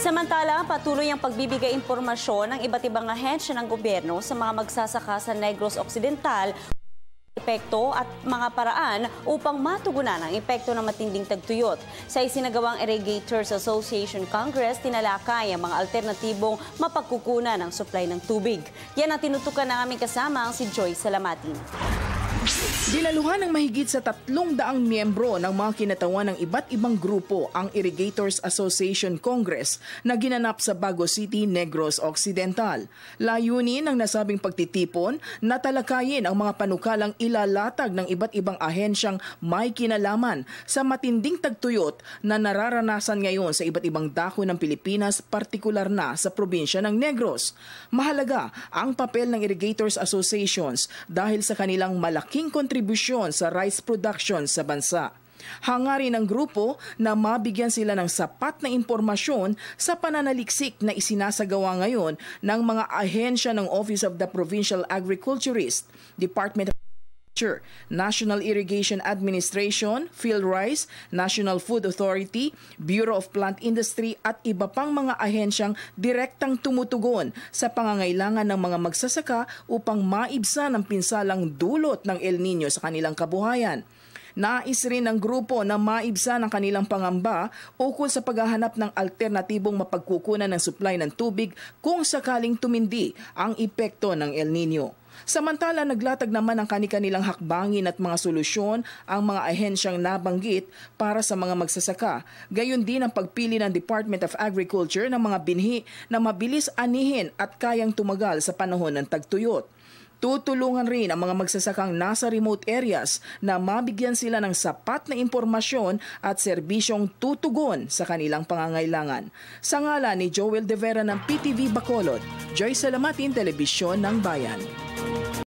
Samantala, patuloy ang pagbibigay impormasyon ng iba't ibang ahensya ng gobyerno sa mga magsasaka sa Negros Occidental, epekto at mga paraan upang matugunan ang epekto ng matinding tagtuyot. Sa isinagawang Irrigators Association Congress, tinalakay ang mga alternatibong mapagkukunan ng supply ng tubig. Yan ang tinutukan ng aming kasama si Joy Salamatin. Dinaluhan ng mahigit sa 300 miyembro ng mga kinatawan ng iba't ibang grupo ang Irrigators Association Congress na ginanap sa Bago City, Negros Occidental. Layunin ng nasabing pagtitipon na talakayin ang mga panukalang ilalatag ng iba't ibang ahensyang may kinalaman sa matinding tagtuyot na nararanasan ngayon sa iba't ibang dako ng Pilipinas, partikular na sa probinsya ng Negros. Mahalaga ang papel ng Irrigators Associations dahil sa kanilang malaking kontribusyon sa rice production sa bansa. Hangarin ng grupo na mabigyan sila ng sapat na impormasyon sa pananaliksik na isinasagawa ngayon ng mga ahensya ng Office of the Provincial Agriculturist, Department of Agriculture, National Irrigation Administration, PhilRice, National Food Authority, Bureau of Plant Industry at iba pang mga ahensyang direktang tumutugon sa pangangailangan ng mga magsasaka upang maibsan ang pinsalang dulot ng El Nino sa kanilang kabuhayan. Nais rin ng grupo na maibsan ang kanilang pangamba ukol sa paghahanap ng alternatibong mapagkukunan ng supply ng tubig kung sakaling tumindi ang epekto ng El Nino. Samantala, naglatag naman ang kanilang hakbangin at mga solusyon ang mga ahensyang nabanggit para sa mga magsasaka. Gayon din ang pagpili ng Department of Agriculture ng mga binhi na mabilis anihin at kayang tumagal sa panahon ng tagtuyot. Tutulungan rin ang mga magsasakang nasa remote areas na mabigyan sila ng sapat na impormasyon at serbisyong tutugon sa kanilang pangangailangan. Sa ngalan ni Joel De Vera ng PTV Bacolod, Joy Salamatin, Telebisyon ng Bayan.